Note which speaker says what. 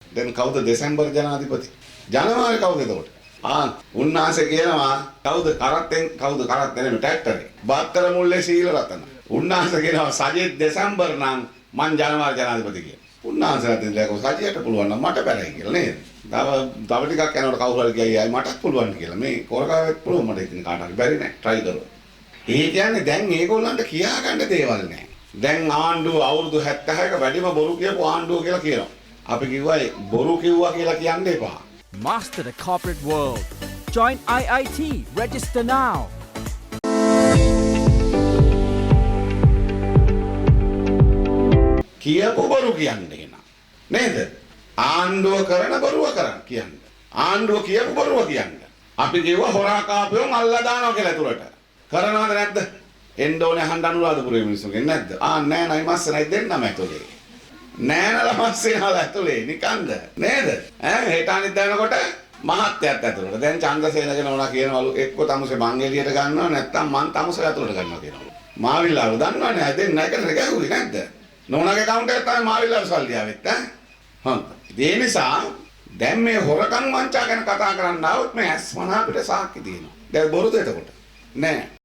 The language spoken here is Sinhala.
Speaker 1: දැන් කවුද දෙසැම්බර් ජනාධිපති? ජනවාරි කවුද එතකොට? උන්නාසේ කියනවා කවුද කරත්තෙන් නෙමෙයි ට්‍රැක්ටරේ. බත්තර මුල්ලේ සීලරතන. උන්නාසේ කියනවා සජිත් දෙසැම්බර් නම් මං ජනවාරි ජනාධිපති කියලා. උන්නාසේට දැක්ක සජියට පුළුවන් නම් මට බැරයි කියලා නේද? තව ටිකක් යනකොට කවුරු හරි කියයි මටත් පුළුවන් කියලා. මේ කොරකාවෙත් පුළුවන් මට ඉතින් කාට හරි බැරි නෑ try කරුවා. ඒ කියන්නේ දැන් මේගොල්ලන්ට කියා ගන්න දේවල් නෑ. දැන් ආණ්ඩුව අවුරුදු 76ක වැඩිම බොරු කියපු ආණ්ඩුව කියලා කියනවා. අපි කිව්වා බොරු කිව්වා කියලා කියන්න එපා.
Speaker 2: Master the corporate world. Join IIT. Register now.
Speaker 1: කියපු බොරු කියන්නේ නේද? ආණ්ඩුව කරන බොරුව කරන් කියන්නේ. ආණ්ඩුව කියපු බොරුව කියන්නේ. අපි කිව්වා හොරා කාපුවම අල්ලලා දානවා කියලා තුරට. කරනවද නැද්ද? එන්න ඕනේ අහන්න අනුරාධපුරයේ මිනිස්සුන්ගෙන් නැද්ද? නෑ නයි මස්සනයි දෙන්නම ඇතුලේ. නෑනලා මස්සේනලා ඇතුලේ නිකන්ද නේද? හෙට අනිත් දවනකොට මහත්යත් ඇතුලට. දැන් චන්ද්‍රසේනගෙන ඕනා කියනවලු එක්ක තමුසේ මං එළියට ගන්නවා නැත්නම් මං තමුසේ ඇතුලට ගන්නවා කියනවලු. මාවිල්ලාව දන්නවනේ දෙන්න එකට ගැහුවේ නැද්ද? නෝනාගේ account එකට තමයි මාවිල්ලාව සල්ලි ආවෙත් හොඳ. ඒ නිසා දැන් මේ හොරකම් වංචා ගැන කතා කරන්න આવොත් මේ ඇස් මන අපිට සාක්ෂි තියෙනවා. දැන් බොරුද එතකොට? නෑ.